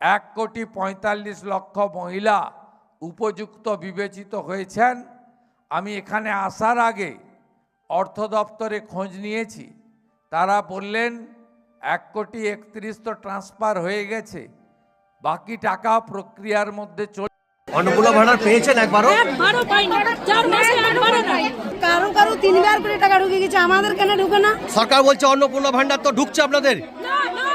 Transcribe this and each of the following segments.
1,45,00,000 মহিলা উপযুক্ত বিবেচিত হয়েছেন। আমি এখানে আসার আগে অর্থ দপ্তরে খোঁজ নিয়েছি, তারা বললেন 1,31,00,000 তো ট্রান্সফার হয়ে গেছে, বাকি টাকা প্রক্রিয়ার মধ্যে চলে। অন্নপূর্ণা ভান্ডার পেয়েছেন একবারও? একবারও পাইনি, 4 মাসে একবারও নাই। কারো 3বার করে টাকা ঢুকে গেছে, আমাদের কেন ঢুকে না? সরকার বলছে অন্নপূর্ণা ভান্ডার তো ঢুকছে আপনাদের। না না,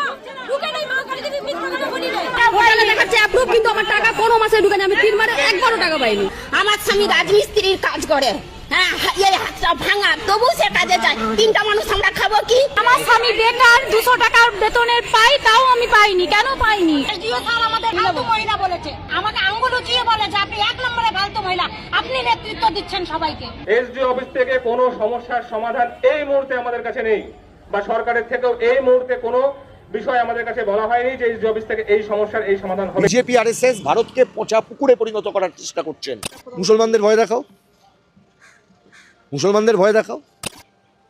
ঢুকে নাই। মা কালী যদি মিথ্যা কথা বলি না, হোটেলে দেখাচ্ছে অ্যাপ্রুভ, কিন্তু আমার টাকা কোনো মাসে ঢুকে না। আমি 3বারে একবারও টাকা পাইনি। আমার স্বামী রাজমিস্ত্রির কাজ করে, হ্যাঁ, এই হাতটা ভাঙা, তবু সে কাজে যায়। 3টা মানুষ আমরা খাবো কি? আমার স্বামী বেকার, 200 টাকা বেতনের পাই, তাও আমি পাইনি। কেন পাইনি? জিও স্যার আমাদের ফালতু মহিলা বলেছে, আমাকে আঙ্গুল উঁচিয়ে বলেছে আপনি 1 নম্বরে ফালতু মহিলা, আপনি নেতৃত্ব দিচ্ছেন সবাইকে। এসডি অফিস থেকে কোনো সমস্যার সমাধান এই মুহূর্তে আমাদের কাছে নেই, বা সরকারের থেকেও এই মুহূর্তে কোনো বিষয় আমাদের কাছে বলা হয়নি যে এসডি অফিস থেকে এই সমস্যার এই সমাধান হবে। বিজেপি আরএসএস ভারতকে পচা পুকুরে পরিণত করার চেষ্টা করছেন। মুসলমানদের ভয় দেখাও, মুসলমানদের ভয় দেখাও।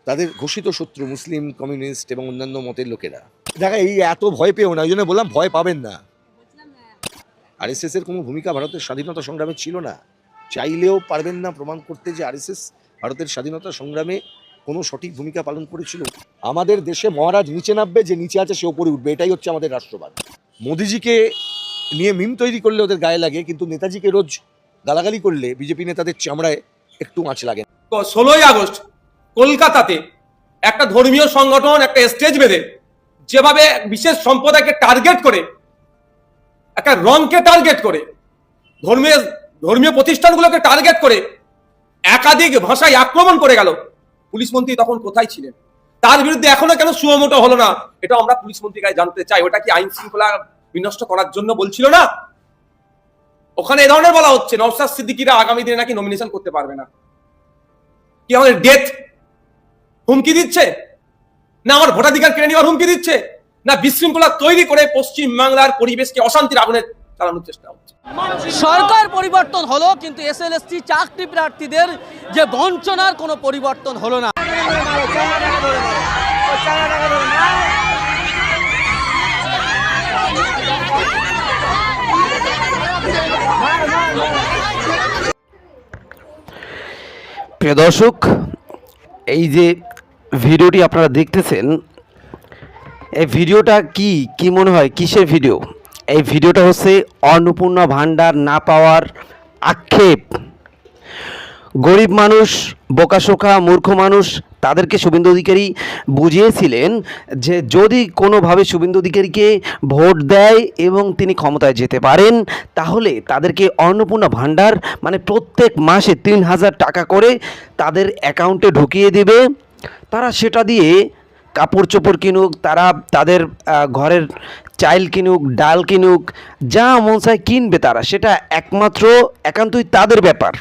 তাদের ঘোষিত শত্রু মুসলিম, কমিউনিস্ট এবং অন্যান্য মতের লোকেরা। দেখা এই এত ভয় পেও না, ওই জন্য বললাম ভয় পাবেন না। আরএসএস এর কোনো ভূমিকা ভারতের স্বাধীনতা সংগ্রামে ছিল না। চাইলেও পারবেন না প্রমাণ করতে যে আরএসএস ভারতের স্বাধীনতা সংগ্রামে কোনো সঠিক ভূমিকা পালন করেছিল। আমাদের দেশে মহারাজ নিচে নামবে, যে নিচে আছে সে ওপরে উঠবে, এটাই হচ্ছে আমাদের রাষ্ট্রবাদ। মোদিজিকে নিয়ে মিম তৈরি করলে ওদের গায়ে লাগে, কিন্তু নেতাজিকে রোজ গালাগালি করলে বিজেপি নেতাদের চামড়ায় একটু আঁচ লাগে। 16ই আগস্ট কলকাতাতে একটা ধর্মীয় সংগঠন একটা স্টেজ বেঁধে যেভাবে বিশেষ সম্প্রদায়কে টার্গেট করে, একটা রংকে টার্গেট করে, ধর্মীয় প্রতিষ্ঠানগুলোকে টার্গেট করে একাধিক ভাষায় আক্রমণ করে গেল, পুলিশ মন্ত্রী তখন কোথায় ছিলেন? তার বিরুদ্ধে এখনো কেন সুমোটো হলো না? এটা আমরা পুলিশ মন্ত্রীর কাছে জানতে চাই। ওটা কি আইন শৃঙ্খলা বিনষ্ট করার জন্য বলছিল না? ওখানে এ ধরনের বলা হচ্ছে নওশাদ সিদ্দিকীরা আগামী দিনে নাকি নমিনেশন করতে পারবে না। কি আমাদের ডেথ হুমকি দিচ্ছে, না আমার ভোটাধিকার কেড়ে নেওয়ার হুমকি দিচ্ছে, না বিশৃঙ্খলা তৈরি করে পশ্চিম বাংলার পরিবেশকে অশান্তির আগুনে চালানোর চেষ্টা হচ্ছে? সরকার পরিবর্তন হলো, কিন্তু এসএলএসটি চাকরি প্রার্থীদের যে বঞ্চনার কোনো পরিবর্তন হলো না। প্রিয় দর্শক, এই যে ভিডিওটি আপনারা দেখতেছেন, এই ভিডিওটা কি মনে হয় কিসের ভিডিও? এই ভিডিওটা হচ্ছে অন্নপূর্ণা ভান্ডার না পাওয়ার আক্ষেপ। গরিব মানুষ, বোকাশোকা মূর্খ মানুষ, তাদেরকে শুভেন্দু অধিকারী বুঝিয়েছিলেন যে যদি কোনোভাবে শুভেন্দু অধিকারীকে ভোট দেয় এবং তিনি ক্ষমতায় যেতে পারেন, তাহলে তাদেরকে অন্নপূর্ণা ভান্ডার মানে প্রত্যেক মাসে 3,000 টাকা করে তাদের অ্যাকাউন্টে ঢুকিয়ে দেবে। তারা সেটা দিয়ে কাপড় চোপড় কিনুক, তারা তাদের ঘরের চাল কিনুক, ডাল কিনুক, যা মন চায় কিনবে তারা, সেটা একান্তই তাদের ব্যাপার।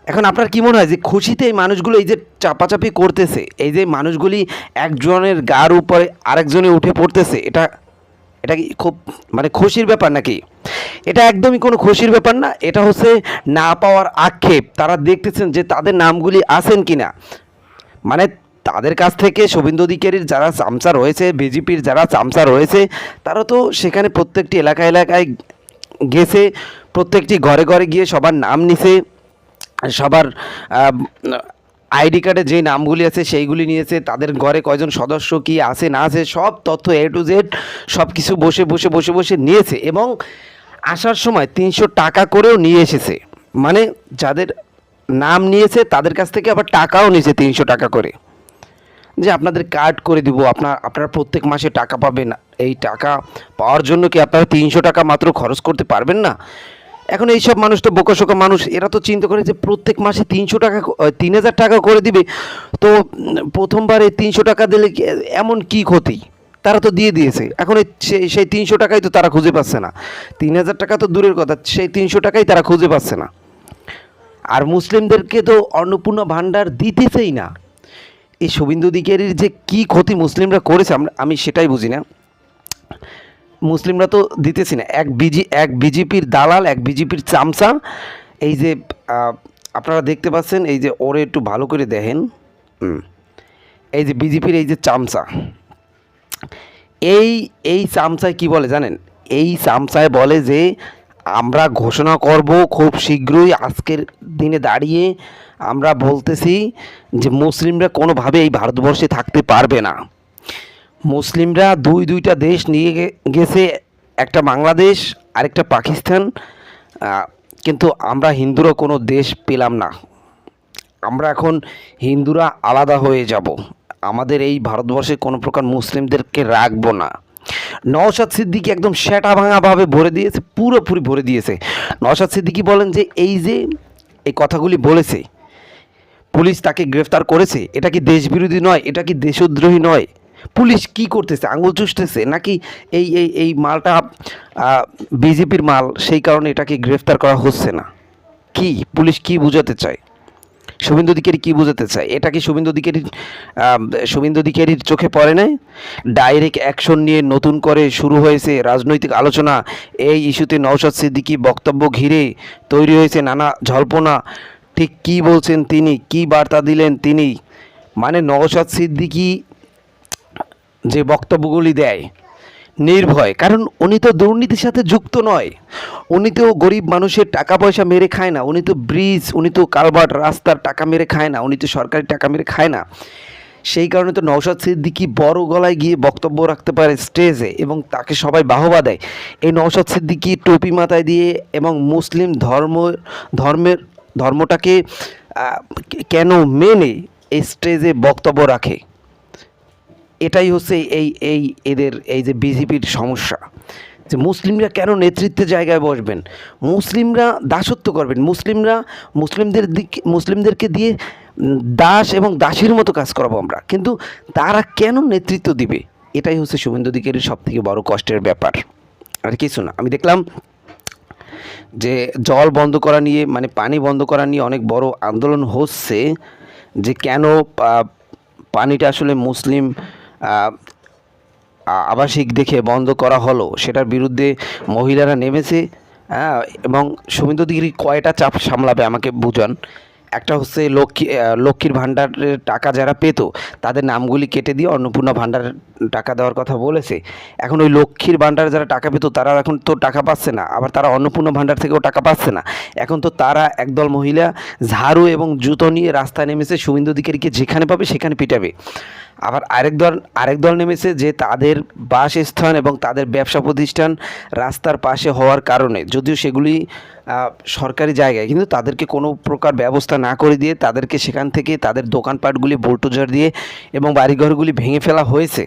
এখন আপনার কি মনে হয় যে খুশিতে এই মানুষগুলো এই যে চাপাচাপি করতেছে, এই যে মানুষগুলি একজনের গার উপরে আরেকজনে উঠে পড়তেছে, এটা কি খুব মানে খুশির ব্যাপার নাকি? এটা একদমই কোনো খুশির ব্যাপার না। এটা হচ্ছে না পাওয়ার আক্ষেপ। তারা দেখতেছেন যে তাদের নামগুলি আছেন কিনা। মানে তাদের কাছ থেকে শুভেন্দু অধিকারীর যারা চামচা রয়েছে, বিজেপির যারা চামচা রয়েছে, তারা তো সেখানে প্রত্যেকটি এলাকায় গেছে, প্রত্যেকটি ঘরে ঘরে গিয়ে সবার নাম নিছে, সবার আইডি কার্ডে যে নামগুলি আছে সেইগুলি নিয়েছে, তাদের ঘরে কয়জন সদস্য কি আছে না আছে সব তথ্য A to Z সব কিছু বসে নিয়েছে, এবং আসার সময় 300 টাকা করেও নিয়ে এসেছে। মানে যাদের নাম নিয়েছে তাদের কাছ থেকে আবার টাকাও নিয়েছে 300 টাকা করে, যে আপনাদের কার্ড করে দিব, আপনারা প্রত্যেক মাসে টাকা পাবেন। এই টাকা পাওয়ার জন্য কি আপনারা 300 টাকা মাত্র খরচ করতে পারবেন না? এখন এইসব মানুষ তো বোকাশোকা মানুষ, এরা তো চিন্তা করে যে প্রত্যেক মাসে 3,000 টাকা করে দিবে, তো প্রথমবারে 300 টাকা দিলে এমন কি ক্ষতি? তারা তো দিয়ে দিয়েছে। এখন সেই 300 টাকাই তো তারা খুঁজে পাচ্ছে না। 3,000 টাকা তো দূরের কথা, সেই 300 টাকাই তারা খুঁজে পাচ্ছে না। আর মুসলিমদেরকে তো অন্নপূর্ণা ভান্ডার দিতেছেই না। এই শুভেন্দু অধিকারীর যে কি ক্ষতি মুসলিমরা করেছে আমি সেটাই বুঝি না। মুসলিমরা তো দিতেছি না। এক বিজেপির দালাল, এক বিজেপির চামচা, এই যে আপনারা দেখতে পাচ্ছেন, এই যে ওরে একটু ভালো করে দেখেন, এই যে বিজেপির এই যে চামচা, এই এই চামচায় কি বলে জানেন? এই চামচায় বলে যে আমরা ঘোষণা করব খুব শীঘ্রই, আজকের দিনে দাঁড়িয়ে আমরা বলতেছি যে মুসলিমরা কোনোভাবে এই ভারতবর্ষে থাকতে পারবে না। মুসলিমরা দুইটা দেশ নিয়ে গেছে, একটা বাংলাদেশ আরেকটা পাকিস্তান, কিন্তু আমরা হিন্দুরা কোনো দেশ পেলাম না। আমরা এখন হিন্দুরা আলাদা হয়ে যাব, আমাদের এই ভারতবর্ষে কোনো প্রকার মুসলিমদেরকে রাখবো না। নওশাদ সিদ্দিকী একদম সেটা ভাঙাভাবে ভরে দিয়েছে, পুরোপুরি ভরে দিয়েছে। নওশাদ সিদ্দিকী বলেন যে এই যে এই কথাগুলি বলেছে, পুলিশ তাকে গ্রেফতার করেছে, এটা কি দেশবিরোধী নয়? এটা কি দেশদ্রোহী নয়? পুলিশ কি করতেছে? আঙুল চুষতেছে নাকি এই এই এই মালটা বিজেপির মাল, সেই কারণে এটাকে গ্রেফতার করা হচ্ছে না? কি পুলিশ কি বোঝাতে চায়? শুভেন্দু অধিকারী কী বোঝাতে চায়? এটা কি শুভেন্দু অধিকারীর চোখে পড়ে নাই? ডাইরেক্ট অ্যাকশন নিয়ে নতুন করে শুরু হয়েছে রাজনৈতিক আলোচনা। এই ইস্যুতে নওশাদ সিদ্দিকী বক্তব্য ঘিরে তৈরি হয়েছে নানা জল্পনা। ঠিক কী বলছেন তিনি, কী বার্তা দিলেন তিনি? মানে নওশাদ সিদ্দিকী যে বক্তব্যগুলি দেয় নির্ভয়, কারণ উনি তো দুর্নীতির সাথে যুক্ত নয়, উনি তো গরিব মানুষের টাকা পয়সা মেরে খায় না, উনি তো ব্রিজ, উনি তো কালভার্ট, রাস্তার টাকা মেরে খায় না, উনি তো সরকারি টাকা মেরে খায় না। সেই কারণে তো নওশাদ সিদ্দিকী বড় গলায় গিয়ে বক্তব্য রাখতে পারে স্টেজে এবং তাকে সবাই বাহবা দেয়। এই নওশাদ সিদ্দিকী টুপি মাথায় দিয়ে এবং মুসলিম ধর্মটাকে কেন মেনে এই স্টেজে বক্তব্য রাখে? এটাই হচ্ছে এদের এই যে বিজেপির সমস্যা, যে মুসলিমরা কেন নেতৃত্বের জায়গায় বসবেন, মুসলিমরা দাসত্ব করবেন, মুসলিমদেরকে দিয়ে দাস এবং দাসীর মতো কাজ করাবো আমরা, কিন্তু তারা কেন নেতৃত্ব দিবে? এটাই হচ্ছে শুভেন্দু অধিকারীর সবথেকে বড় কষ্টের ব্যাপার, আর কিছু না। আমি দেখলাম যে জল বন্ধ করা নিয়ে, মানে পানি বন্ধ করা নিয়ে অনেক বড় আন্দোলন হচ্ছে, যে কেন পানিটা আসলে মুসলিম আবাসিক দেখে বন্ধ করা হলো, সেটার বিরুদ্ধে মহিলারা নেমেছে। এবং শুভেন্দু অধিকারী কয়টা চাপ সামলাবে আমাকে বুঝান। একটা হচ্ছে লক্ষ্মীর ভাণ্ডারের টাকা যারা পেত তাদের নামগুলি কেটে দিয়ে অন্নপূর্ণা ভাণ্ডারের টাকা দেওয়ার কথা বলেছে। এখন ওই লক্ষ্মীর ভাণ্ডার যারা টাকা পেত তারা এখন তো টাকা পাচ্ছে না, আবার তারা অন্নপূর্ণা ভাণ্ডার থেকেও টাকা পাচ্ছে না। এখন তো তারা একদল মহিলা ঝাড়ু এবং জুতো নিয়ে রাস্তায় নেমেছে, শুভেন্দু অধিকারীকে যেখানে পাবে সেখানে পিটাবে। আবার আরেক দল নেমেছে যে তাদের বাসস্থান এবং তাদের ব্যবসা প্রতিষ্ঠান রাস্তার পাশে হওয়ার কারণে, যদিও সেগুলি সরকারি জায়গায়, কিন্তু তাদেরকে কোনো প্রকার ব্যবস্থা না করে দিয়ে তাদেরকে সেখান থেকে তাদের দোকানপাটগুলি বুলডোজার দিয়ে এবং বাড়িঘরগুলি ভেঙে ফেলা হয়েছে।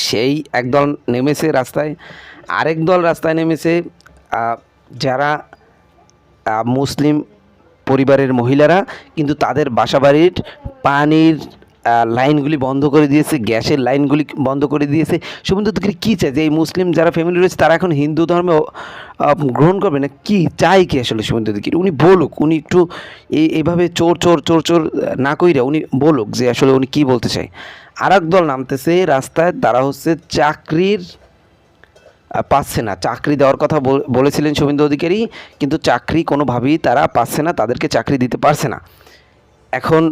সেই একদল নেমেছে রাস্তায়। আরেক দল রাস্তায় নেমেছে যারা মুসলিম পরিবারের মহিলারা, কিন্তু তাদের বাসাবাড়ির পানির লাইনগুলি বন্ধ করে দিয়েছে, গ্যাসের লাইনগুলি বন্ধ করে দিয়েছে। শুভেন্দু অধিকারী কী চায়? যে এই মুসলিম যারা ফ্যামিলি রয়েছে তারা এখন হিন্দু ধর্মে গ্রহণ করবে না? কি চাই কি আসলে শুভেন্দু অধিকারী? উনি বলুক, উনি একটু এইভাবে চোর চোর চোর চোর না কইরা উনি বলুক যে আসলে উনি কী বলতে চায়। আর এক দল নামতেছে রাস্তায়, তারা হচ্ছে চাকরির পাচ্ছে না, চাকরি দেওয়ার কথা বলেছিলেন শুভেন্দু অধিকারী, কিন্তু চাকরি কোনোভাবেই তারা পাচ্ছে না, তাদেরকে চাকরি দিতে পারছে না। এখন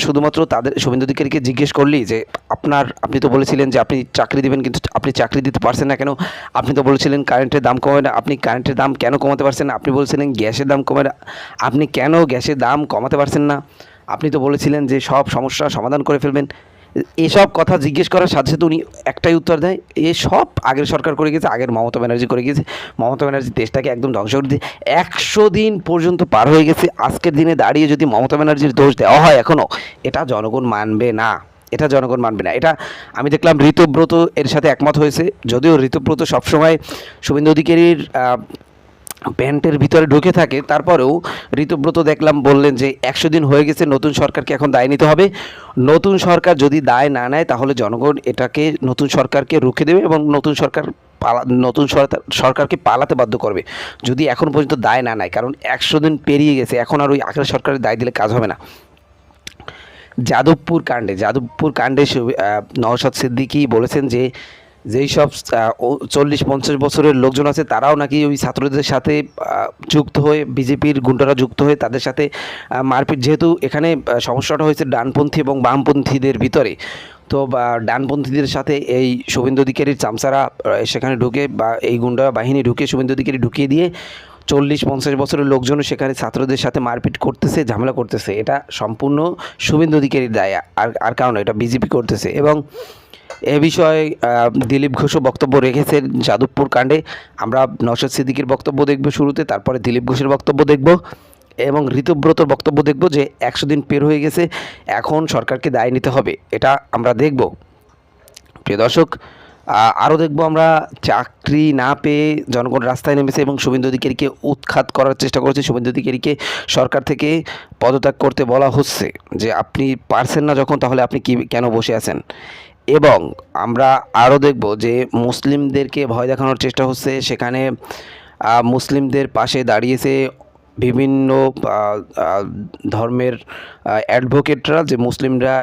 শুধুমাত্র তাদের শুভেন্দু অধিকারীকে জিজ্ঞেস করলি যে আপনি তো বলেছিলেন যে আপনি চাকরি দিবেন, কিন্তু আপনি চাকরি দিতে পারছেন না কেন? আপনি তো বলেছিলেন কারেন্টের দাম কমাবে না, আপনি কারেন্টের দাম কেন কমাতে পারছেন না? আপনি বলেছিলেন গ্যাসের দাম কমাবে না, আপনি কেন গ্যাসের দাম কমাতে পারছেন না? আপনি তো বলেছিলেন যে সব সমস্যা সমাধান করে ফেলবেন। এসব কথা জিজ্ঞেস করার সাথে সাথে উনি একটাই উত্তর দেয়, এসব আগের সরকার করে গেছে, আগের মমতা ব্যানার্জি করে গেছে, মমতা ব্যানার্জি দেশটাকে একদম ধ্বংস করে দিয়ে 100 দিন পর্যন্ত পার হয়ে গেছে। আজকের দিনে দাঁড়িয়ে যদি মমতা ব্যানার্জির দোষ দেওয়া হয় এখনও, এটা জনগণ মানবে না, এটা জনগণ মানবে না। এটা আমি দেখলাম ঋতব্রত এর সাথে একমত হয়েছে, যদিও ঋতব্রত সবসময় শুভেন্দু অধিকারীর প্যান্টের ভিতরে ঢুকে থাকে, তারপরেও ঋতব্রত দেখলাম বললেন যে 100 দিন হয়ে গেছে, নতুন সরকারকে এখন দায় নিতে হবে। নতুন সরকার যদি দায় না নেয় তাহলে জনগণ এটাকে নতুন সরকারকে রুখে দেবে এবং নতুন সরকারকে পালাতে বাধ্য করবে যদি এখন পর্যন্ত দায় না নেয়। কারণ 100 দিন পেরিয়ে গেছে, এখন আর ওই আগের সরকারের দায় দিলে কাজ হবে না। যাদবপুর কাণ্ডে নওশাদ সিদ্দিকী বলেছেন যে যেই সব 40-50 বছরের লোকজন আছে তারাও নাকি ওই ছাত্রদের সাথে যুক্ত হয়ে, বিজেপির গুন্ডারা যুক্ত হয়ে তাদের সাথে মারপিট, যেহেতু এখানে সমস্যাটা হয়েছে ডানপন্থী এবং বামপন্থীদের ভিতরে, তো ডানপন্থীদের সাথে এই শুভেন্দু অধিকারীর চামচারা সেখানে ঢুকে বা এই গুন্ডা বাহিনী ঢুকে শুভেন্দু অধিকারী ঢুকিয়ে দিয়ে 40-50 বছরের লোকজন সেখানে ছাত্রদের সাথে মারপিট করতেছে, ঝামেলা করতেছে। এটা সম্পূর্ণ শুভেন্দু অধিকারীর দায়, আর কারণ এটা বিজেপি করতেছে। এবং এ বিষয়ে দিলীপ ঘোষও বক্তব্য রেখেছেন যাদবপুর কাণ্ডে। আমরা নওশাদ সিদ্দিকীর বক্তব্য দেখব শুরুতে, তারপরে দিলীপ ঘোষের বক্তব্য দেখব এবং ঋতব্রতর বক্তব্য দেখব যে 100 দিন পের হয়ে গেছে, এখন সরকারকে দায় নিতে হবে, এটা আমরা দেখব। প্রিয় দর্শক, আরও দেখব আমরা চাকরি না পেয়ে জনগণ রাস্তায় নেমেছে এবং শুভেন্দু অধিকারীকে উৎখাত করার চেষ্টা করছে। শুভেন্দু অধিকারীকে সরকার থেকে পদত্যাগ করতে বলা হচ্ছে যে আপনি পারছেন না যখন, তাহলে আপনি কেন বসে আছেন। এবং আমরা আরও দেখব যে মুসলিমদেরকে ভয় দেখানোর চেষ্টা হচ্ছে, সেখানে মুসলিমদের পাশে দাঁড়িয়েছে বিভিন্ন ধর্মের অ্যাডভোকেটরা, যে মুসলিমরা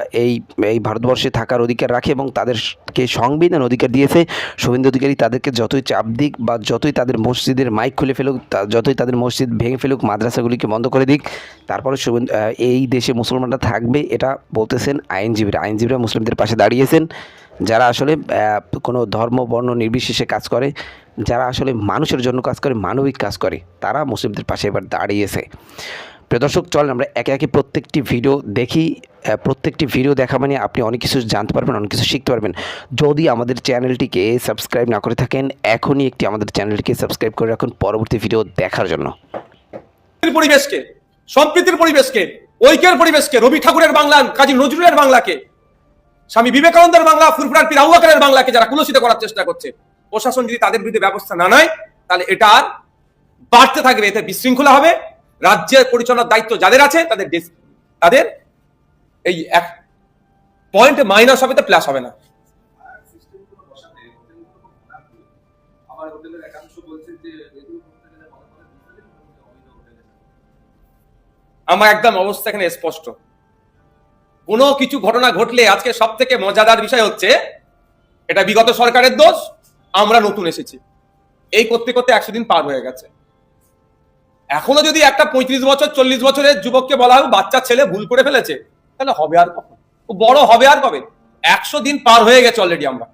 এই ভারতবর্ষে থাকার অধিকার রাখে এবং তাদেরকে সংবিধান অধিকার দিয়েছে। শুভেন্দু অধিকারী তাদেরকে যতই চাপ দিক বা যতই তাদের মসজিদের মাইক খুলে ফেলুক, যতই তাদের মসজিদ ভেঙে ফেলুক, মাদ্রাসাগুলিকে বন্ধ করে দিক, তারপরে এই দেশে মুসলমানরা থাকবে, এটা বলতেছেন আইনজীবীরা মুসলিমদের পাশে দাঁড়িয়েছেন, যারা আসলে কোনো ধর্ম বর্ণ নির্বিশেষে কাজ করে, যারা আসলে মানুষের জন্য কাজ করে, মানবিক কাজ করে, তারা মুসলিমদের পাশে এবার দাঁড়িয়েছে। প্রিয় দর্শক, চলেন আমরা একে একে প্রত্যেকটি ভিডিও দেখি। প্রত্যেকটি ভিডিও দেখা মানে আপনি অনেক কিছু জানতে পারবেন, অনেক কিছু শিখতে পারবেন। যদি আমাদের চ্যানেলটিকে সাবস্ক্রাইব না করে থাকেন, এখনই আমাদের চ্যানেলটিকে সাবস্ক্রাইব করে রাখুন পরবর্তী ভিডিও দেখার জন্য। পরিবেশকে, সম্প্রীতির পরিবেশকে, ঐক্যের পরিবেশকে, রবি ঠাকুরের বাংলা, কাজী নজরুলের বাংলাকে, স্বামী বিবেকানন্দের বাংলা, ফুরফুরার পীর আবু বকরের বাংলাকে যারা কুলসিত করার চেষ্টা করছে, প্রশাসন যদি তাদের বিরুদ্ধে ব্যবস্থা না নেয় তাহলে এটা আর বাড়তে থাকবে, এতে বিশৃঙ্খলা হবে। রাজ্যের পরিচালনার দায়িত্ব যাদের আছে তাদের এই এক পয়েন্ট মাইনাস হবে, তো প্লাস হবে না। আমার একদম অবস্থা এখানে স্পষ্ট। কোনো কিছু ঘটনা ঘটলে আজকে সব থেকে মজাদার বিষয় হচ্ছে এটা বিগত সরকারের দোষ, আমরা নতুন এসেছি, এই করতে করতে 100 দিন পার হয়ে গেছে। এখনো যদি একটা 35 বছর 40 বছরের যুবককে বলা হয় বাচ্চা ছেলে ভুল করে ফেলেছে, তাহলে হবে আর কখন? ও বড় হবে আর কবে? 100 দিন পার হয়ে গেছে অলরেডি আমরা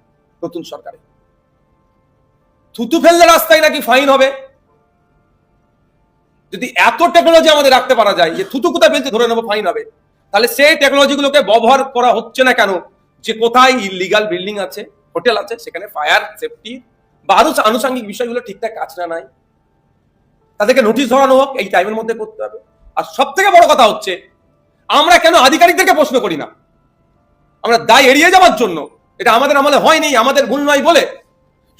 নতুন সরকারে। থুতু ফেললে রাস্তায় নাকি ফাইন হবে। যদি এত টেকনোলজি আমাদের রাখতে পারা যায় যে থুতু কোথায় ফেলতে ধরে নেবো ফাইন হবে, তাহলে সেই টেকনোলজি গুলোকে ব্যবহার করা হচ্ছে না কেন? যে কোথায় ইলিগাল বিল্ডিং আছে, হোটেল আছে, সেখানে ফায়ার সেফটি বা আরো আনুষঙ্গিক বিষয়গুলো ঠিকঠাক আছে না নাই, তাদেরকে নোটিশ ধরানো হোক, এই টাইমের মধ্যে করতে হবে। আর সব থেকে বড় কথা হচ্ছে আমরা কেন আধিকারিকদেরকে প্রশ্ন করি না? আমরা দায় এড়িয়ে যাওয়ার জন্য, এটা আমাদের আমলে হয়নি, আমাদের ভুল নয় বলে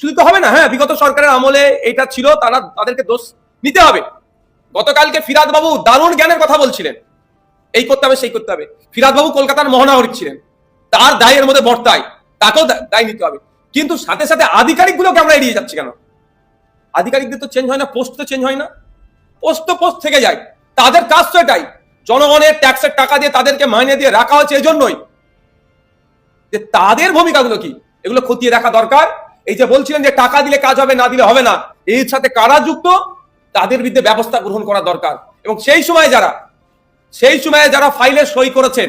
শুধু তো হবে না। হ্যাঁ, বিগত সরকারের আমলে এটা ছিল, তাদেরকে দোষ নিতে হবে। গতকালকে ফিরাদ বাবু দারুণ জ্ঞানের কথা বলছিলেন, এই করতে হবে সেই করতে হবে। ফিরাদ বাবু কলকাতার মহানাগরিক ছিলেন, তার দায়ের মধ্যে বর্তায়, তাকেও দায় নিতে হবে। কিন্তু সাথে সাথে আধিকারিকগুলোকে আমরা এড়িয়ে যাচ্ছি কেন? আধিকারিকদের তো চেঞ্জ হয় না, পোস্ট তো চেঞ্জ হয় না, পোস্ট তো পোস্ট থেকে যায়। তাদের কাজ তো এটাই, জনগণের ট্যাক্সের টাকা দিয়ে তাদেরকে মাইনে দিয়ে রাখা হচ্ছে এই জন্যই যে তাদের ভূমিকাগুলো কি এগুলো খতিয়ে রাখা দরকার। এই যে বলছিলেন যে টাকা দিলে কাজ হবে, না দিলে হবে না, এর সাথে কারা যুক্ত তাদের বিরুদ্ধে ব্যবস্থা গ্রহণ করা দরকার। এবং সেই সময়ে যারা ফাইলে সই করেছেন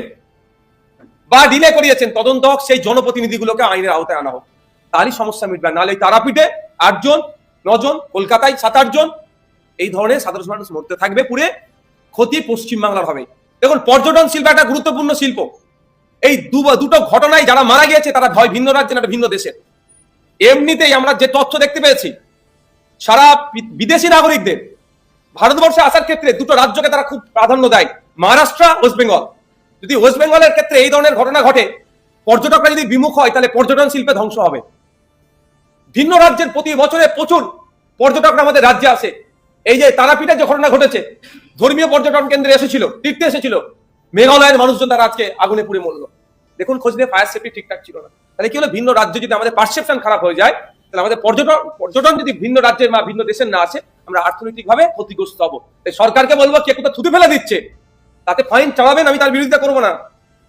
বা ডিলে করিয়েছেন, তদন্ত হোক, সেই জনপ্রতিনিধিগুলোকে আইনের আওতায় আনা হোক, তারই সমস্যা মিটবে। নাহলে তারাপীঠে 8 জন 9 জন, কলকাতায় 7-8 জন, এই ধরনের সাধারণ মানুষ মরতে থাকবে, পুরে ক্ষতি পশ্চিমবাংলার হবে। দেখুন, পর্যটন শিল্প একটা গুরুত্বপূর্ণ শিল্প। এই দুটো ঘটনায় যারা মারা গিয়েছে তারা হয় ভিন্ন রাজ্যে না ভিন্ন দেশের। এমনিতেই আমরা যে তথ্য দেখতে পেয়েছি, সারা বিদেশি নাগরিকদের ভারতবর্ষে আসার ক্ষেত্রে দুটো রাজ্যকে তারা খুব প্রাধান্য দেয়, মহারাষ্ট্র, ওয়েস্ট বেঙ্গল। যদি ওয়েস্ট বেঙ্গলের ক্ষেত্রে এই ধরনের ঘটনা ঘটে, পর্যটকরা যদি বিমুখ হয়, তাহলে পর্যটন শিল্পে ধ্বংস হবে। ভিন্ন রাজ্যের প্রতি বছরে প্রচুর পর্যটকরা আমাদের রাজ্যে আসে। এই যে তারাপীঠে যে ঘটনা ঘটেছে, ধর্মীয় পর্যটন কেন্দ্রে এসেছিল, তীর্থে এসেছিল, মেঘালয়ের মানুষজন তারা আজকে আগুনে পুড়ে মরলো। দেখুন, খোঁজ নিয়ে ফায়ার সেফটি ঠিকঠাক ছিল না। তাহলে কি হলো? ভিন্ন রাজ্য যদি আমাদের পারসেপশন খারাপ হয়ে যায়, তাহলে আমাদের পর্যটন যদি ভিন্ন রাজ্যের বা ভিন্ন দেশের না আসে, আমরা অর্থনৈতিকভাবে ক্ষতিগ্রস্ত হবো। তাই সরকারকে বলবো, কে কোথাও থুতু ফেলে দিচ্ছে তাতে ফাইন চালাবেন, আমি তার বিরোধিতা করবো না।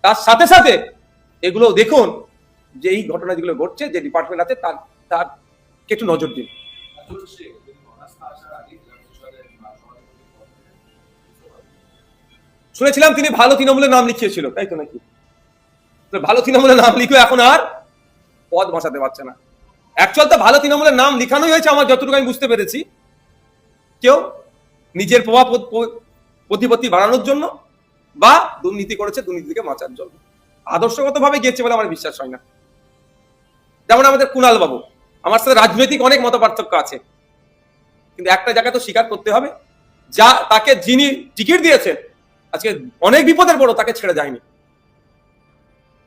তার সাথে সাথে এগুলো দেখুন যে এই ঘটনা যেগুলো ঘটছে, যে ডিপার্টমেন্ট আছে তার তার একটু নজর দিন। শুনেছিলাম তিনি ভালো তৃণমূলের নাম লিখিয়েছিল, তাই তো নাকি? ভালো তৃণমূলের নাম লিখে এখন আর পদ বসাতে পারছে না। অ্যাকচুয়াল তো ভালো তৃণমূলের নাম লিখানোই হয়েছে, আমার যতটুকু আমি বুঝতে পেরেছি, কেউ নিজের প্রভাব প্রতিপত্তি বাড়ানোর জন্য বা দুর্নীতি করেছে, দুর্নীতি থেকে বাঁচার জন্য। আদর্শগতভাবে গিয়েছে বলে আমার বিশ্বাস হয় না। যেমন আমাদের কুণাল বাবু, আমার সাথে রাজনৈতিক অনেক মত পার্থক্য আছে, কিন্তু একটা জায়গায় তো স্বীকার করতে হবে, যা তাকে যিনি টিকিট দিয়েছেন আজকে অনেক বিপদের বড়, তাকে ছেড়ে যায়নি।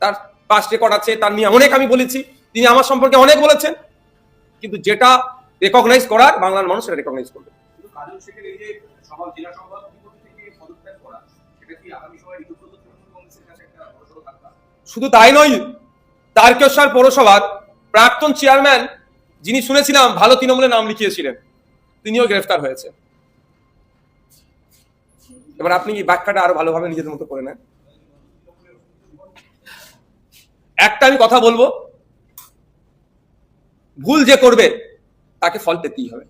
তার পাস্ট রেকর্ড আছে, তার নিয়ে অনেক আমি বলেছি, তিনি আমার সম্পর্কে অনেক বলেছেন, কিন্তু যেটা রেকগনাইজ করার বাংলার মানুষ সেটা রেকগনাইজ করবে। শুধু তাই নয়, তারকেশ্বর পৌরসভার প্রাক্তন চেয়ারম্যান, যিনি শুনেছিলাম ভালো তৃণমূলের নাম লিখিয়েছিলেন, তিনিও গ্রেফতার হয়েছে। এবার আপনি ব্যাখ্যাটা আরো ভালোভাবে নিজের মতো করে নেন। একটা আমি কথা বলবো, ভুল যে করবে তাকে ফল পেতেই হবে।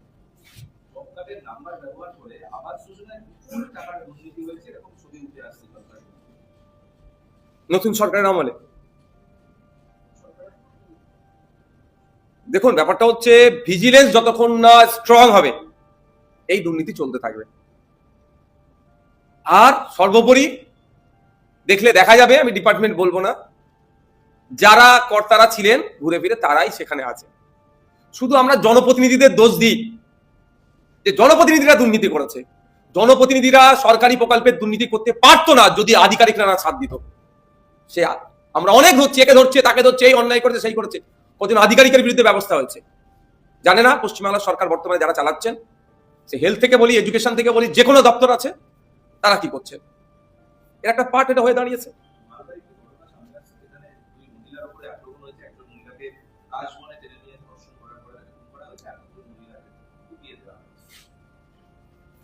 নতুন সরকারের আমলে দেখুন, ব্যাপারটা হচ্ছে ভিজিলেন্স যতক্ষণ না স্ট্রং হবে এই দুর্নীতি চলতে থাকবে। আর সর্বোপরি দেখলে দেখা যাবে, আমি ডিপার্টমেন্ট বলবো না, যারা কর্তারা ছিলেন ঘুরে ফিরে তারাই সেখানে আছে। শুধু আমরা জনপ্রতিনিধিদের দোষ দিই যে জনপ্রতিনিধিরা দুর্নীতি করেছে। জনপ্রতিনিধিরা সরকারি প্রকল্পের দুর্নীতি করতে পারতো না যদি আধিকারিকরা না সাথ দিত। সে আমরা অনেক ধরছি, একে ধরছে, তাকে ধরছে, এই অন্যায় করেছে, সেই করেছে, কতজন আধিকারিকের বিরুদ্ধে ব্যবস্থা হয়েছে। জানে না পশ্চিমবাংলার সরকার বর্তমানে যারা চালাচ্ছেন, সে হেলথ থেকে বলি, এডুকেশন থেকে বলি, যে কোনো দপ্তর আছে, তারা কি করছে, এর একটা পার্ট এটা হয়ে দাঁড়িয়েছে।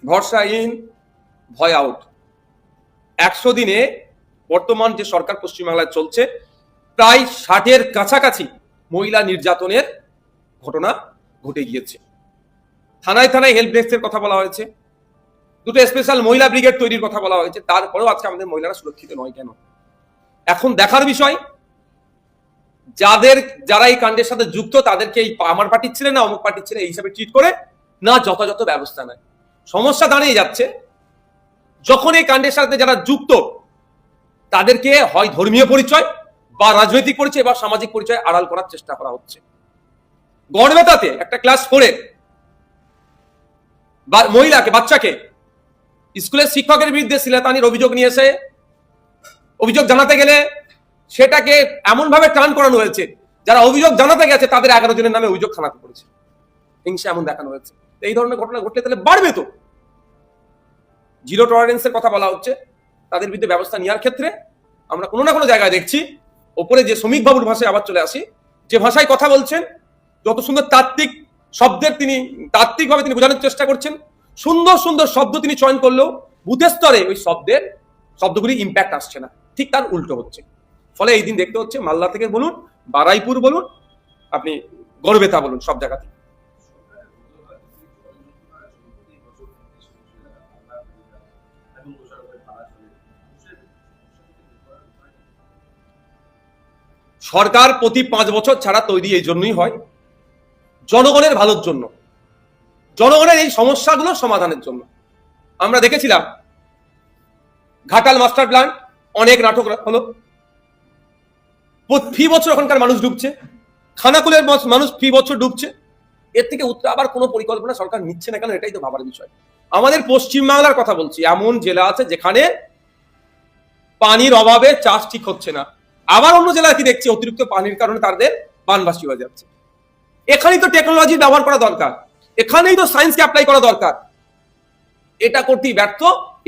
ভরসা ইন, ভয় আউট। 100 দিনে বর্তমান যে সরকার পশ্চিমবাংলায় চলছে, প্রায় 60-এর কাছাকাছি মহিলা নির্যাতনের ঘটনা ঘটে গিয়েছে। থানায় থানায় হেল্প ডেস্কের কথা বলা হয়েছে, 2টো স্পেশাল মহিলা ব্রিগেড তৈরির কথা বলা হয়েছে, তারপরেও আজকে আমাদের মহিলারা সুরক্ষিত নয় কেন? এখন দেখার বিষয়, যারা এই কাণ্ডের সাথে যুক্ত তাদেরকে এই আমার পার্টির ছেলে না অমুক পার্টির ছেলে এই হিসাবে ট্রিট করে না, যথাযথ ব্যবস্থা নেয়। সমস্যা দাঁড়িয়ে যাচ্ছে, যখন এই কাণ্ডের সাথে যারা যুক্ত তাদেরকে হয় ধর্মীয় পরিচয় বা রাজনৈতিক পরিচয় বা সামাজিক পরিচয় আড়াল করার চেষ্টা করা হচ্ছে। গড়বেতাতে একটা ক্লাস 4-এর মহিলাকে, বাচ্চাকে স্কুলের শিক্ষকের বিরুদ্ধে শ্লীলতাহানির অভিযোগ নিয়ে এসে অভিযোগ জানাতে গেলে সেটাকে এমন ভাবে টার্ন করানো হয়েছে, যারা অভিযোগ জানাতে গেছে তাদের 11 জনের নামে অভিযোগ খানাতে করেছে, হিংসা এমন দেখানো হয়েছে। এই ধরনের ঘটনা ঘটলে তাহলে বাড়বে তো। জিরো টলারেন্সের কথা বলা হচ্ছে, তাদের বিরুদ্ধে ব্যবস্থা নেওয়ার ক্ষেত্রে আমরা কোনো না কোনো জায়গায় দেখছি, ওপরে যে শ্রমিক বাবুর ভাষায় আবার চলে আসি, যে ভাষায় কথা বলছেন, যত সুন্দর তাত্ত্বিক শব্দের তিনি তাত্ত্বিকভাবে তিনি বোঝানোর চেষ্টা করছেন, সুন্দর সুন্দর শব্দ তিনি চয়ন করলেও বুথের স্তরে ওই শব্দগুলি ইম্প্যাক্ট আসছে না, ঠিক তার উল্টো হচ্ছে। ফলে এই দিন দেখতে হচ্ছে মালদা থেকে বলুন, বারাইপুর বলুন, আপনি গড়বেতা বলুন, সব জায়গাতে সরকার প্রতি 5 বছর ছাড়া তৈরি এই জন্যই হয়, জনগণের ভালোর জন্য, জনগণের এই সমস্যাগুলো সমাধানের জন্য। আমরা দেখেছিলাম ঘাটাল মাস্টার প্ল্যান, অনেক নাটক হলো, ফি বছর ওখানকার মানুষ ডুবছে, খানাকুলের মানুষ ফি বছর ডুবছে, এর থেকে উত্তর আবার কোনো পরিকল্পনা সরকার নিচ্ছে না কেন, এটাই তো ভাবার বিষয়। আমাদের পশ্চিমবাংলার কথা বলছি, এমন জেলা আছে যেখানে পানির অভাবে চাষ ঠিক হচ্ছে না, আবার অন্য জেলায় কি দেখছি অতিরিক্ত পানির কারণে তাদের বানবাসী হয়ে যাচ্ছে। এখানেই তো টেকনোলজি ব্যবহার করা দরকার, এখানেই তো সায়েন্সকে অ্যাপ্লাই করা দরকার, এটা করতেই ব্যর্থ।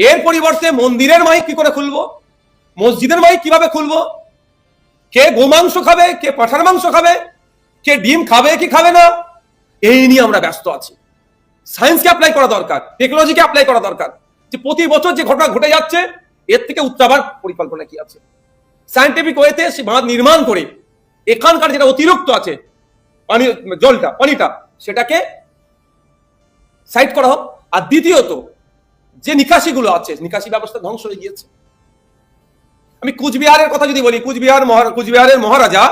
এর পরিবর্তে মন্দিরের মাইক কি করে খুলবো, মসজিদের মাইক কিভাবে খুলবো, কে গোমাংস খাবে, কে পাঁঠার মাংস খাবে, কে ডিম খাবে কি খাবে না, এই নিয়ে আমরা ব্যস্ত আছি। সায়েন্সকে অ্যাপ্লাই করা দরকার, টেকনোলজিকে অ্যাপ্লাই করা দরকার, যে প্রতি বছর যে ঘটনা ঘটে যাচ্ছে এর থেকে উত্তরাবার পরিকল্পনা কি আছে, সায়েন্টিফিক ওয়েতে সে বাঁধ নির্মাণ করে এখানকার যেটা অতিরিক্ত আছে পানি, জলটা, পানিটা, সেটাকে সাইড করা হোক। আর দ্বিতীয়ত যে নিকাশিগুলো আছে, নিকাশি ব্যবস্থা ধ্বংস হয়ে গিয়েছে। আমি কুচবিহারের কথা যদি বলি, কুচবিহারের মহারাজা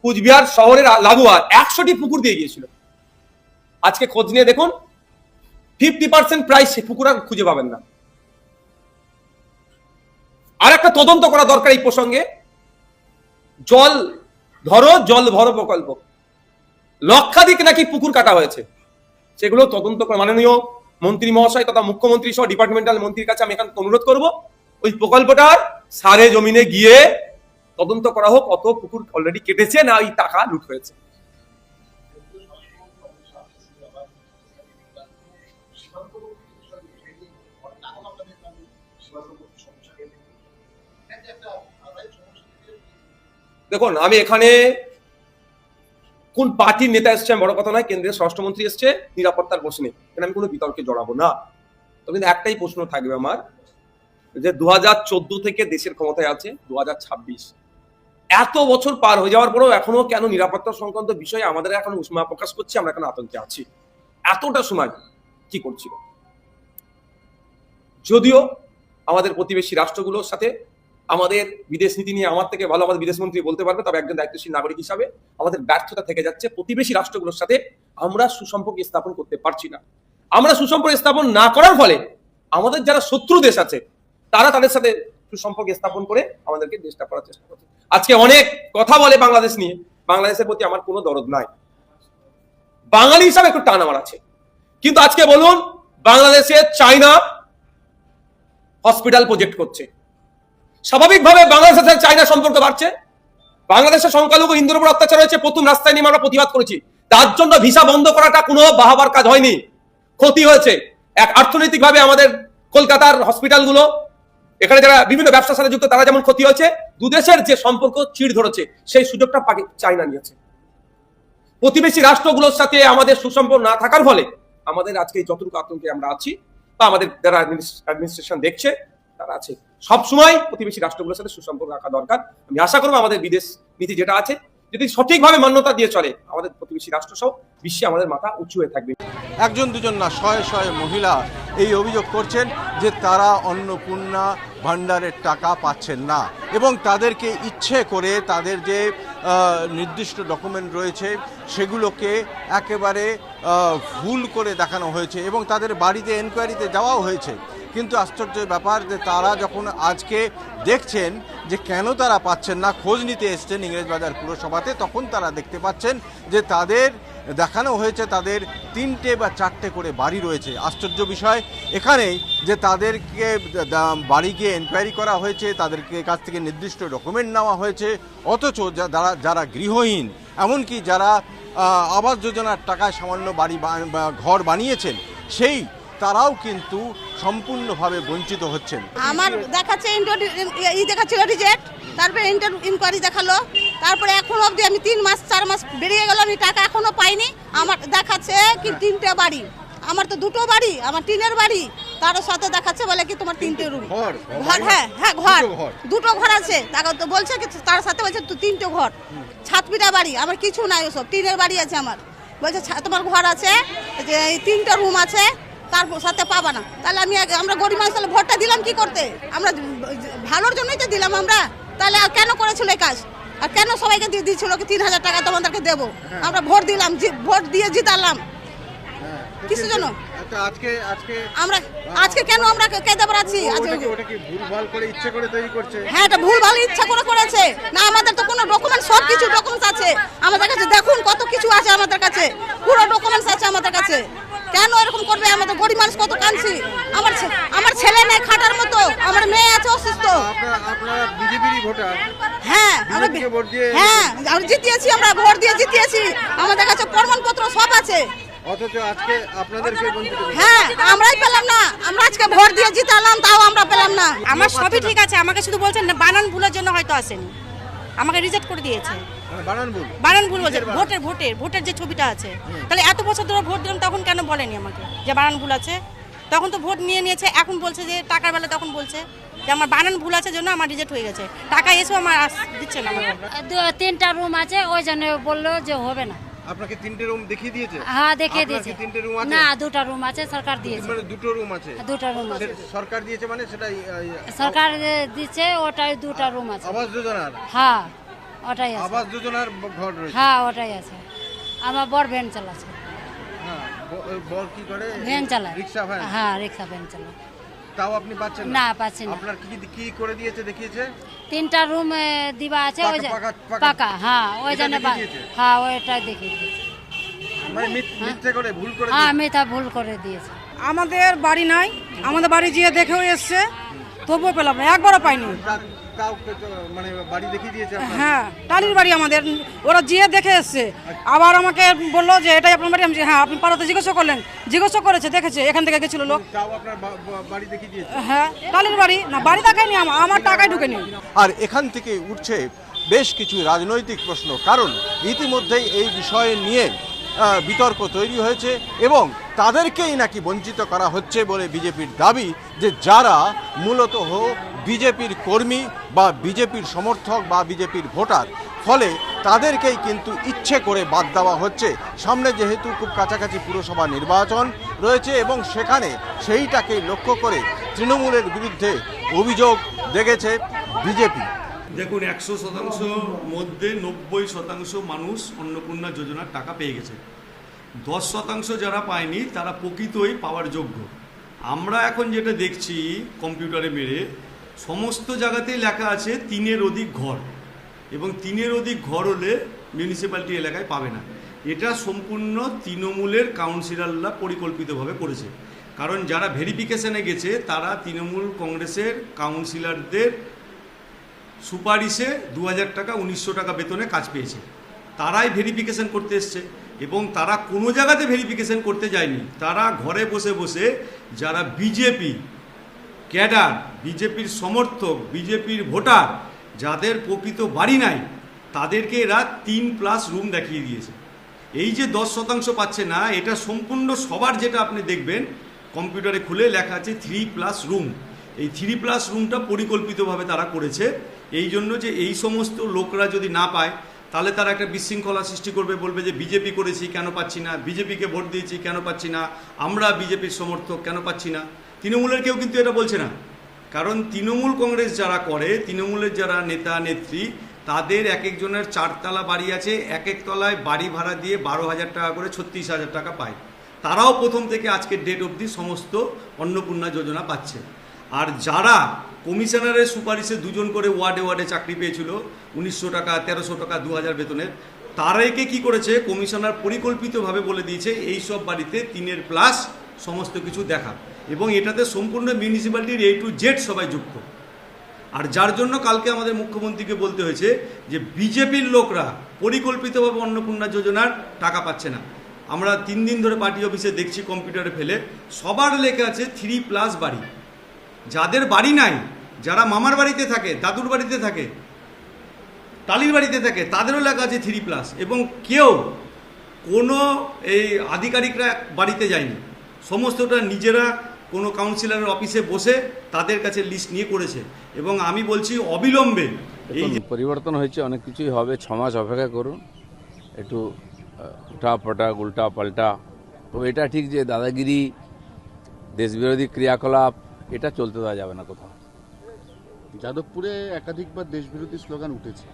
কুচবিহার শহরের লাগোয়া 100টি পুকুর দিয়ে গিয়েছিল। আজকে খোঁজ নিয়ে দেখুন 50% প্রায় সে পুকুর আর খুঁজে পাবেন না। আর একটা তদন্ত করা দরকার এই প্রসঙ্গে। জল ধরো জল ভরো প্রকল্প, লক্ষাধিক নাকি পুকুর কাটা হয়েছে, সেগুলো তদন্ত করে মাননীয় মন্ত্রী মহাশয় তথা মুখ্যমন্ত্রী সহ ডিপার্টমেন্টাল মন্ত্রীর কাছে আমি এখানে অনুরোধ করব, ওই প্রকল্পটার সারে জমিনে গিয়ে তদন্ত করা হোক, কত পুকুর অলরেডি কেটেছে না এই টাকা লুট হয়েছে। দেখুন, আমি এখানে কোন পার্টির নেতা এসছে বড় কথা নয়, কেন্দ্রের স্বরাষ্ট্রমন্ত্রী এসছে নিরাপত্তার প্রশ্নে, এখানে আমি কোনো বিতর্কে জড়াবো না। তো কিন্তু একটাই প্রশ্ন থাকবে আমার, যে 2014 থেকে দেশের ক্ষমতায় আছে 2026, এত বছর পার হয়ে যাওয়ার পরেও এখনো কেন নিরাপত্তা সংক্রান্ত বিষয়ে আমাদের এখন উষ্মা প্রকাশ করছে, আমরা এখন আতঙ্কে আছি। এতটা সময় কি করছিল? যদিও আমাদের প্রতিবেশী রাষ্ট্রগুলোর সাথে আমাদের বিদেশ নীতি নিয়ে আমার থেকে ভালো আমাদের বিদেশমন্ত্রী বলতে পারবে, তবে একজন দায়িত্বশীল নাগরিক হিসাবে আমাদের ব্যর্থতা থেকে যাচ্ছে। প্রতিবেশী রাষ্ট্রগুলোর সাথে আমরা সুসম্পর্ক স্থাপন করতে পারছি না। আমরা সুসম্পর্ক স্থাপন না করার ফলে আমাদের যারা শত্রু দেশ আছে তারা তাদের সাথে সুসম্পর্ক স্থাপন করে আমাদেরকে দেশটা করার চেষ্টা করছে। আজকে অনেক কথা বলে বাংলাদেশ নিয়ে, বাংলাদেশের প্রতি আমার কোনো দরদ নাই, বাঙালি হিসাবে একটু টান আমার আছে। কিন্তু আজকে বলুন, বাংলাদেশে চায়না হসপিটাল প্রজেক্ট করছে, স্বাভাবিকভাবে বাংলাদেশের সাথে চায়না সম্পর্ক বাড়ছে। বাংলাদেশের সংখ্যালঘু হিন্দুর উপর অত্যাচার হয়েছে, প্রথম রাস্তায় নিয়ে আমরা প্রতিবাদ করেছি, তার জন্য ভিসা বন্ধ করাটা কোনো বাহাবার কাজ হয়নি, ক্ষতি হয়েছে। এক অর্থনৈতিকভাবে আমাদের কলকাতার হসপিটালগুলো, এখানে যারা বিভিন্ন ব্যবসার সাথে যুক্ত, তারা যেমন ক্ষতি হয়েছে, দুদেশের যে সম্পর্ক চিড় ধরেছে সেই সুযোগটা চায়না নিয়েছে। প্রতিবেশী রাষ্ট্রগুলোর সাথে আমাদের সুসম্পর্ক না থাকার ফলে আমাদের আজকে যতটুকু আতঙ্কে আমরা আছি, বা আমাদের যারা অ্যাডমিনিস্ট্রেশন দেখছে তারা আছে, সবসময় প্রতিবেশী রাষ্ট্রগুলোর সাথে সুসম্পর্ক রাখা দরকার। আমি আশা করবো আমাদের বিদেশ নীতি যেটা আছে যদি সঠিকভাবে মান্যতা দিয়ে চলে, আমাদের প্রতিবেশী রাষ্ট্র সহ বিশ্বে আমাদের মাথা উঁচু হয়ে থাকবে। একজন দুজন না, শয়ে শয়ে মহিলা এই অভিযোগ করছেন যে তারা অন্নপূর্ণা ভাণ্ডারের টাকা পাচ্ছেন না, এবং তাদেরকে ইচ্ছে করে তাদের যে নির্দিষ্ট ডকুমেন্ট রয়েছে সেগুলোকে একেবারে ভুল করে দেখানো হয়েছে, এবং তাদের বাড়িতে এনকোয়ারিতে যাওয়াও হয়েছে। কিন্তু আশ্চর্যের ব্যাপার যে তারা যখন আজকে দেখছেন যে কেন তারা পাচ্ছেন না, খোঁজ নিতে এসছেন ইংরেজবাজার পুরসভাতে, তখন তারা দেখতে পাচ্ছেন যে তাদের দেখানো হয়েছে তাদের 3টে বা 4টে করে বাড়ি রয়েছে। আশ্চর্য বিষয় এখানেই যে তাদেরকে বাড়ি গিয়ে এনকোয়ারি করা হয়েছে, তাদেরকে কাছ থেকে নির্দিষ্ট ডকুমেন্ট নেওয়া হয়েছে, অথচ যারা গৃহহীন, এমনকি যারা আবাস যোজনার টাকায় সামান্য বাড়ি বা ঘর বানিয়েছেন, সেই তারাও কিন্তু সম্পূর্ণভাবে বঞ্চিত হচ্ছেন। আমার দেখাচ্ছে দেখাচ্ছিল রিজেক্ট, তারপরে ইনকোয়ারি দেখালো, তারপরে এখন অবধি আমি 3 মাস 4 মাস বেরিয়ে গেল, আমি টাকা এখনো পাইনি। আমার দেখাচ্ছে কি 3টে বাড়ি, আমার তো 2টো বাড়ি, আমার টিনের বাড়ি, তার সাথে দেখাচ্ছে বলে কি তোমার 3টে রুম ঘর। হ্যাঁ হ্যাঁ, ঘর 2টো ঘর আছে, তাকে তো বলছে কি তার সাথে বলছে 3টে ঘর, ছাদপিটা বাড়ি, আমার কিছু নাই, ওসব টিনের বাড়ি আছে আমার। বলছে তোমার ঘর আছে, যে 3টে রুম আছে, তার সাথে পাবা না। তাহলে আমরা গরিব মানুষ, তাহলে ভোটটা দিলাম কি করতে? আমরা ভালোর জন্যই তো দিলাম আমরা, তাহলে আর কেন করেছিল এই কাজ? আর কেন সবাইকে দিয়ে দিয়েছিল কি 3000 টাকা তোমাদেরকে দেবো? আমরা ভোট দিলাম, ভোট দিয়ে জিতালাম, কিসের জন্য? আমরা আজকে কেন আমরা কেঁদে বেড়াচ্ছি? হ্যাঁ, এটা ভুলভাল ইচ্ছা করে করেছে না। আমাদের তো কোনো ডকুমেন্ট, সব কিছু ডকুমেন্টস আছে আমাদের কাছে, দেখুন কত কিছু আছে আমাদের কাছে, পুরো ডকুমেন্টস আছে আমাদের কাছে। কেন এরকম করবে? আমাদের গরিব মানুষ কত কাঁদছি। আমার ছেলে নেই খাটার মতো, আমার মেয়ে আছে অসুস্থ। হ্যাঁ, আমরা জিতিয়েছি, আমরা ভোট দিয়ে জিতিয়েছি, আমাদের কাছে প্রমাণপত্র সব আছে। হ্যাঁ, আমরাই পেলাম না, আমরা আজকে ভোট দিয়ে জিতালাম, তাও আমরা পেলাম না। আমার সবই ঠিক আছে, আমাকে শুধু বলছেন না বানান ভুলের জন্য হয়তো আসেনি, আমাকে রিজেক্ট করে দিয়েছে। বানান ভুল বলছে, ভোটের যে ছবিটা আছে। তাহলে এত বছর ধরে ভোট দিলাম, তখন কেন বলেনি আমাকে যে বানান ভুল আছে? তখন তো ভোট নিয়েছে, এখন বলছে যে টাকার বেলা, তখন বলছে যে আমার বানান ভুল আছে জন্য আমার রিজেক্ট হয়ে গেছে, টাকা এসেও আমার দিচ্ছে না। তিনটা রুম আছে, ওই জন্য বললো যে হবে না। আপনাকে 3টে রুম দেখিয়ে দিয়েছে? হ্যাঁ দেখিয়ে আপনার দিয়েছে। কি 3টে রুম আছে? না, দুটা রুম আছে, সরকার দিয়েছে। মানে 2টো রুম আছে? দুটা রুম আছে, সরকার দিয়েছে মানে সেটাই সরকার দিচ্ছে, ওটাই দুটা রুম আছে। আবাস যোজনার? হ্যাঁ ওটাই আছে। আবাস যোজনার ঘর রয়েছে? হ্যাঁ ওটাই আছে। আমার বড় ভ্যান চালাচ্ছে। হ্যাঁ, বর কি করে? ভ্যান চালায়। Rickshaw van? হ্যাঁ রিক্সা ভ্যান চালায়। তাও আপনি পাচ্ছেন না, পাচ্ছি না। আপনার কি করে দিয়েছে দেখিয়েছে? তিনটা রুম দিবা আছে, ওই যে পাকা। পাকা। হ্যাঁ ওই এটা জন্য দেখিয়ে দিয়েছে? হ্যাঁ ওইটাই দেখিয়ে দিয়েছে। মানে মিথ্যে করে ভুল করে হ্যাঁ মিথ্যা ভুল করে দিয়েছে। আমাদের বাড়ি নাই, আমাদের বাড়ি যেয়ে দেখেও এসছে, তবুও পেলাম না, একবারও পাইনি। তাও মানে বাড়ি দেখিয়ে দিয়েছে আপনার? হ্যাঁ টালির বাড়ি আমাদের, ওরা যেয়ে দেখে এসছে, আবার আমাকে বললো যে এটাই আপনার বাড়ি। আমি হ্যাঁ, আপনি পাড়াতে জিজ্ঞাসা করেছে, দেখেছে, এখান থেকে গেছিল লোক। তাও আপনার বাড়ি দেখিয়ে দিয়েছে? হ্যাঁ টালির বাড়ি না, বাড়ি দেখায়নি, আমার টাকায় ঢুকেনি। আর এখান থেকে উঠছে বেশ কিছু রাজনৈতিক প্রশ্ন, কারণ ইতিমধ্যেই এই বিষয় নিয়ে বিতর্ক তৈরি হয়েছে এবং তাদেরকেই নাকি বঞ্চিত করা হচ্ছে বলে বিজেপির দাবি, যে যারা মূলত বিজেপির কর্মী বা বিজেপির সমর্থক বা বিজেপির ভোটার, ফলে তাদেরকেই কিন্তু ইচ্ছে করে বাদ দেওয়া হচ্ছে। সামনে যেহেতু খুব কাছাকাছি পুরসভা নির্বাচন রয়েছে এবং সেখানে সেইটাকে লক্ষ্য করে তৃণমূলের বিরুদ্ধে অভিযোগ দেখেছে বিজেপি। দেখুন, 100% মধ্যে 90% মানুষ অন্নপূর্ণা যোজনার টাকা পেয়ে গেছে। 10% যারা পায়নি তারা প্রকৃতই পাওয়ার যোগ্য। আমরা এখন যেটা দেখছি কম্পিউটারে মেরে, সমস্ত জায়গাতেই লেখা আছে 3-এর অধিক ঘর, এবং 3-এর অধিক ঘর হলে মিউনিসিপ্যালিটি এলাকায় পাবে না। এটা সম্পূর্ণ তৃণমূলের কাউন্সিলররা পরিকল্পিতভাবে করেছে। কারণ যারা ভেরিফিকেশনে গেছে তারা তৃণমূল কংগ্রেসের কাউন্সিলরদের সুপারিশে 2000 টাকা 1900 টাকা বেতনে কাজ পেয়েছে। তারাই ভেরিফিকেশন করতে এসছে এবং তারা কোনো জায়গাতে ভেরিফিকেশন করতে যায়নি। তারা ঘরে বসে বসে যারা বিজেপি ক্যাডার, বিজেপির সমর্থক, বিজেপির ভোটার, যাদের প্রকৃত বাড়ি নাই, তাদেরকে এরা 3+ রুম দেখিয়ে দিয়েছে। এই যে 10% পাচ্ছে না, এটা সম্পূর্ণ সবার, যেটা আপনি দেখবেন কম্পিউটারে খুলে লেখা আছে 3+ রুম। এই 3+ রুমটা পরিকল্পিতভাবে তারা করেছে এই জন্য যে এই সমস্ত লোকরা যদি না পায় তাহলে তারা একটা বিশৃঙ্খলা সৃষ্টি করবে, বলবে যে বিজেপি করেছি কেন পাচ্ছি না, বিজেপিকে ভোট দিয়েছি কেন পাচ্ছি না, আমরা বিজেপির সমর্থক কেন পাচ্ছি না। তৃণমূলের কেউ কিন্তু এটা বলছে না, কারণ তৃণমূল কংগ্রেস যারা করে, তৃণমূলের যারা নেতা নেত্রী, তাদের এক একজনের 4তলা বাড়ি আছে, এক এক তলায় বাড়ি ভাড়া দিয়ে 12,000 টাকা করে 36,000 টাকা পায়। তারাও প্রথম থেকে আজকের ডেট অবধি সমস্ত অন্নপূর্ণা যোজনা পাচ্ছে। আর যারা কমিশনারের সুপারিশে 2জন করে ওয়ার্ডে চাকরি পেয়েছিল 1900 টাকা 1300 টাকা 2000 বেতনের, তারাকে কি করেছে কমিশনার পরিকল্পিতভাবে বলে দিয়েছে এই সব বাড়িতে 3-এর প্লাস সমস্ত কিছু দেখা, এবং এটাতে সম্পূর্ণ মিউনিসিপ্যালিটির A to Z সবাই যুক্ত। আর যার জন্য কালকে আমাদের মুখ্যমন্ত্রীকে বলতে হয়েছে যে বিজেপির লোকরা পরিকল্পিতভাবে অন্নপূর্ণা যোজনার টাকা পাচ্ছে না। আমরা 3 দিন ধরে পার্টি অফিসে দেখছি কম্পিউটারে ফেলে, সবার লেখা আছে 3+ বাড়ি। যাদের বাড়ি নাই, যারা মামার বাড়িতে থাকে, দাদুর বাড়িতে থাকে, টালির বাড়িতে থাকে, তাদেরও লেখা আছে 3+, এবং কেউ কোনো এই আধিকারিকরা বাড়িতে যায়নি, সমস্তটা নিজেরা কোনো কাউন্সিলরের অফিসে বসে তাদের কাছে লিস্ট নিয়ে করেছে। এবং আমি বলছি অবিলম্বে এই পরিবর্তন হয়েছে, অনেক কিছুই হবে, 6 মাস অপেক্ষা করুন, একটু উঠাপটা উল্টা পাল্টা। তো এটা ঠিক যে দাদাগিরি, দেশবিরোধী ক্রিয়াকলাপ, এটা চলতে দেওয়া যাবে না কোথাও। যাদবপুরে একাধিকবার দেশবিরোধী স্লোগান উঠেছে,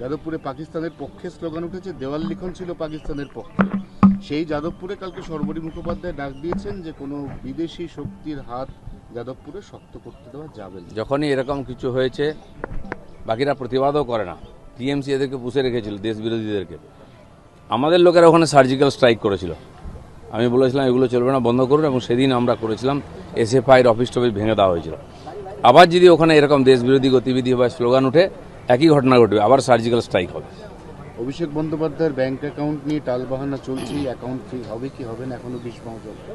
যাদবপুরে পাকিস্তানের পক্ষে স্লোগান উঠেছে, দেওয়াল লিখন ছিল পাকিস্তানের পক্ষে। সেই যাদবপুরে কালকে সর্বরী মুখোপাধ্যায় ডাক দিয়েছেন যে কোনো বিদেশি শক্তির হাত যাদবপুরে শক্ত করতে দেওয়া যাবে না। যখনই এরকম কিছু হয়েছে বাকিরা প্রতিবাদও করে না। টিএমসি এদেরকে পুষে রেখেছিল, দেশবিরোধীদেরকে। আমাদের লোকেরা ওখানে সার্জিক্যাল স্ট্রাইক করেছিল, আমি বলেছিলাম এগুলো চলবে না, বন্ধ করুন, এবং সেদিন আমরা করেছিলাম, SFI-র অফিস টফিস ভেঙে দেওয়া হয়েছিল। আবার যদি ওখানে এরকম দেশবিরোধী গতিবিধি বা স্লোগান উঠে, একই ঘটনা ঘটবে, আবার সার্জিক্যাল স্ট্রাইক হবে। অভিষেক বন্দ্যোপাধ্যায়ের ব্যাংক অ্যাকাউন্ট নিয়ে টালবাহানা চলছে, অ্যাকাউন্ট ফ্রি হবে কি হবে না এখনো 20 মাস চলছে।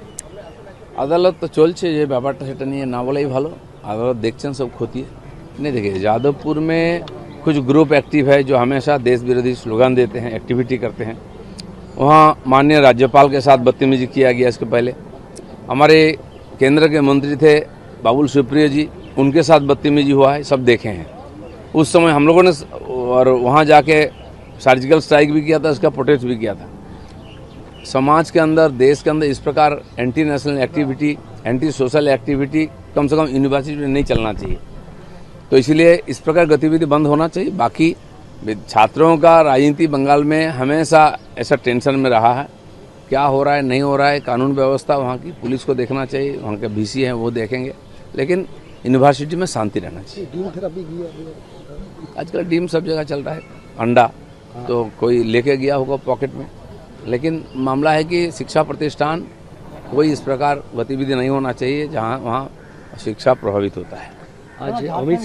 আদালত তো চলছে, যে ব্যাপারটা সেটা নিয়ে না বলেই ভালো। আদালত देखते सब खतिए नहीं। देखिए जादवपुर में कुछ ग्रुप एक्टिव है जो हमेशा देश विरोधी स्लोगन देते हैं, एक्टिविटी करते हैं। वहाँ माननीय राज्यपाल के साथ बदतमीजी किया गया। इसके पहले हमारे केंद्र के मंत्री थे बाबुल सुप्रियो जी, उनके साथ बदतमीजी हुआ है, सब देखे हैं। उस समय हम लोगों ने और वहाँ जाके सर्जिकल स्ट्राइक भी किया था, उसका प्रोटेस्ट भी किया था। समाज के अंदर, देश के अंदर इस प्रकार anti national activity, anti social activity कम से कम यूनिवर्सिटी में नहीं चलना चाहिए। तो इसलिए इस प्रकार गतिविधि बंद होना चाहिए। बाकी छात्रों का राजनीति बंगाल में हमेशा ऐसा टेंशन में रहा है, क्या हो रहा है नहीं हो रहा है, कानून व्यवस्था वहाँ की पुलिस को देखना चाहिए, वहाँ के बीसी हैं वो देखेंगे, लेकिन यूनिवर्सिटी में शांति रहना चाहिए। आजकल डीम सब जगह चल रहा है, अंडा तो कोई लेके गया होगा पॉकेट में, लेकिन मामला है कि शिक्षा प्रतिष्ठान कोई इस प्रकार गतिविधि नहीं होना चाहिए जहाँ वहाँ शिक्षा प्रभावित होता है। आज अमित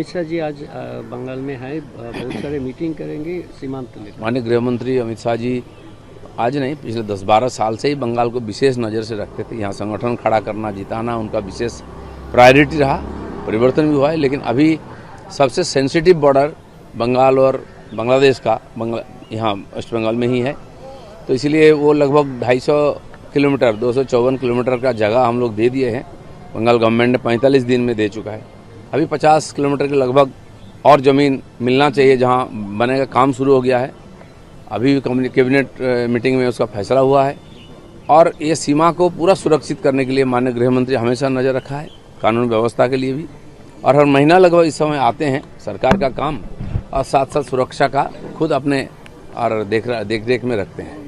शाह जी आज बंगाल में है, बहुत सारे मीटिंग करेंगे सीमांत लेकर। माननीय गृह मंत्री अमित शाह जी आज नहीं, पिछले 10-12 साल से ही बंगाल को विशेष नज़र से रखते थे। यहाँ संगठन खड़ा करना, जिताना उनका विशेष प्रायोरिटी रहा। परिवर्तन भी हुआ है, लेकिन अभी सबसे सेंसिटिव बॉर्डर बंगाल और बांग्लादेश का यहाँ वेस्ट बंगाल में ही है। तो इसलिए वो लगभग 250 किलोमीटर 254 किलोमीटर का जगह हम लोग दे दिए हैं। बंगाल गवर्नमेंट ने 45 दिन में दे चुका है। अभी 50 किलोमीटर के लगभग और ज़मीन मिलना चाहिए, जहाँ बनेगा, काम शुरू हो गया है। अभी कैबिनेट मीटिंग में उसका फैसला हुआ है और ये सीमा को पूरा सुरक्षित करने के लिए माननीय गृह मंत्री हमेशा नज़र रखा है, कानून व्यवस्था के लिए भी। और हर महीना लगभग इस समय आते हैं सरकार का काम, और साथ साथ सुरक्षा का खुद अपने और देख में रखते हैं।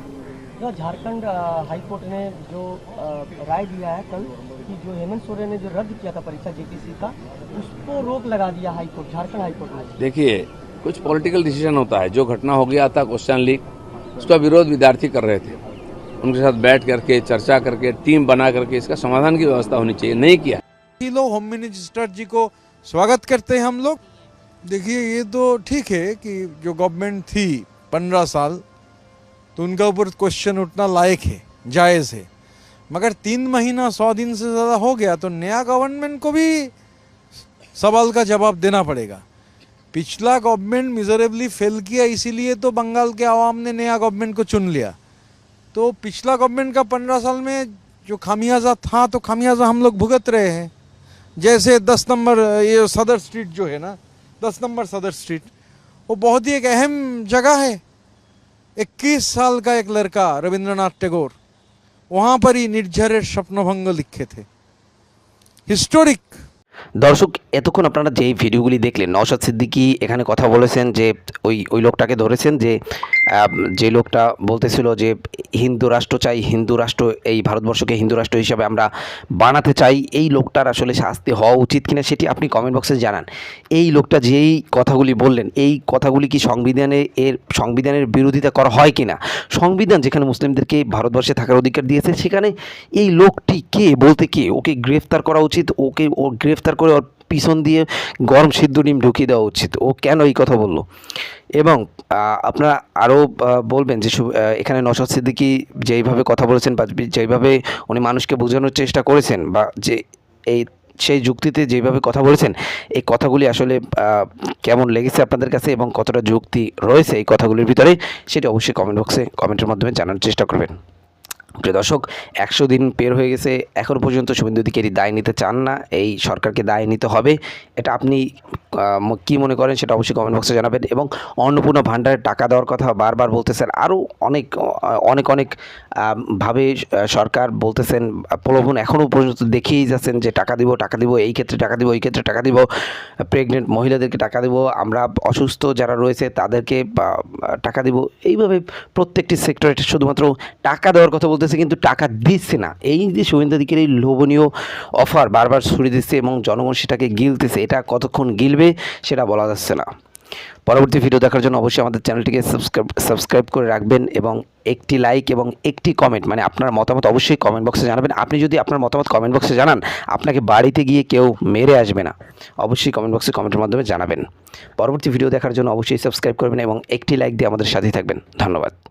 झारखंड हाईकोर्ट ने जो राय दिया है कल कि जो हेमंत सोरेन ने जो रद्द किया था परीक्षा जेपीसी का, उसको रोक लगा दिया हाईकोर्ट, झारखंड हाईकोर्ट ने। देखिए, कुछ पॉलिटिकल डिसीजन होता है। जो घटना हो गया था क्वेश्चन लीक, उसका विरोध विद्यार्थी कर रहे थे, उनके साथ बैठ करके चर्चा करके टीम बना करके इसका समाधान की व्यवस्था होनी चाहिए, नहीं किया। होम मिनिस्टर जी को स्वागत करते हैं हम लोग। देखिए, ये तो ठीक है कि जो गवर्नमेंट थी 15 साल, तो उनका ऊपर क्वेश्चन उठना लायक है, जायज़ है। मगर 3 महीना 100 दिन से ज़्यादा हो गया, तो नया गवर्नमेंट को भी सवाल का जवाब देना पड़ेगा। पिछला गवर्नमेंट मिजरेबली फेल किया, इसीलिए तो बंगाल के आवाम ने नया गवर्नमेंट को चुन लिया। तो पिछला गवर्नमेंट का 15 साल में जो खामियाजा था, तो खामियाजा हम लोग भुगत रहे हैं। जैसे 10 नंबर ये सदर स्ट्रीट जो है ना, 10 नंबर सदर स्ट्रीट, वो बहुत ही एक अहम जगह है। 21 साल का एक लड़का रविंद्रनाथ टैगोर वहाँ पर ही निर्झरेर स्वप्नभंग लिखे थे, हिस्टोरिक। দর্শক, এতক্ষণ আপনারা যেই ভিডিওগুলি দেখলেন, নওশাদ সিদ্দিকী এখানে কথা বলেছেন যে ওই লোকটাকে ধরেছেন, যে লোকটা বলতেছিল যে হিন্দু রাষ্ট্র চাই, হিন্দু রাষ্ট্র, এই ভারতবর্ষকে হিন্দু রাষ্ট্র হিসাবে আমরা বানাতে চাই। এই লোকটার আসলে শাস্তি হওয়া উচিত কিনা সেটি আপনি কমেন্ট বক্সে জানান। এই লোকটা যেই কথাগুলি বললেন, এই কথাগুলি কি সংবিধানের বিরোধিতা করা হয় কিনা? সংবিধান যেখানে মুসলিমদেরকে ভারতবর্ষে থাকার অধিকার দিয়েছে, সেখানে এই লোকটি কে বলতে কে? ওকে গ্রেফতার করা উচিত, ও গ্রেফতার করে ওর পিছন দিয়ে গরম সিদ্ধ ডিম ঢুকিয়ে দেওয়া উচিত। ও কেন এই কথা বলল? এবং আপনারা আরও বলবেন যে এখানে নওশাদ সিদ্দিকী যেইভাবে কথা বলেছেন বা যেইভাবে উনি মানুষকে বোঝানোর চেষ্টা করেছেন, বা যে সেই যুক্তিতে যেভাবে কথা বলেছেন, এই কথাগুলি আসলে কেমন লেগেছে আপনাদের কাছে এবং কতটা যুক্তি রয়েছে এই কথাগুলির ভিতরে, সেটা অবশ্যই কমেন্ট বক্সে কমেন্টের মাধ্যমে জানার চেষ্টা করবেন। প্রিয় দর্শক, 100 দিন পের হয়ে গেছে, এখন পর্যন্ত শুভেন্দু অধিকারী দায় নিতে চান না। এই সরকারকে দায় নিতে হবে। এটা আপনি কি মনে করেন সেটা অবশ্যই কমেন্ট বক্সে জানাবেন। এবং অন্নপূর্ণা ভাণ্ডারের টাকা দেওয়ার কথা বারবার বলতেছেন, আরও অনেক ভাবে সরকার বলতেছেন, প্রলোভন এখনও পর্যন্ত দেখিয়েই যাচ্ছেন যে টাকা দিব, এই ক্ষেত্রে টাকা দিব, ওই ক্ষেত্রে টাকা দিব, প্রেগনেন্ট মহিলাদেরকে টাকা দিব, আমরা অসুস্থ যারা রয়েছে তাদেরকে টাকা দিব। এইভাবে প্রত্যেকটি সেক্টরে শুধুমাত্র টাকা দেওয়ার কথা বলতেছে, কিন্তু টাকা দিচ্ছে না। এই যে শুভেন্দু অধিকারীর লোভনীয় অফার বারবার ছড়িয়ে দিচ্ছে এবং জনগণ সেটাকে গিলতেছে, এটা কতক্ষণ গিলবে সেটা বলা যাচ্ছে না। পরবর্তী ভিডিও দেখার জন্য অবশ্যই আমাদের চ্যানেলটিকে সাবস্ক্রাইব করে রাখবেন এবং একটি লাইক এবং একটি কমেন্ট, মানে আপনার মতামত অবশ্যই কমেন্ট বক্সে জানাবেন। আপনি যদি আপনার মতামত কমেন্ট বক্সে জানান, আপনাকে বাড়িতে গিয়ে কেউ মেরে আসবে না। অবশ্যই কমেন্ট বক্সে কমেন্টের মাধ্যমে জানাবেন। পরবর্তী ভিডিও দেখার জন্য অবশ্যই সাবস্ক্রাইব করবেন এবং একটি লাইক দিয়ে আমাদের সাথেই থাকবেন। ধন্যবাদ।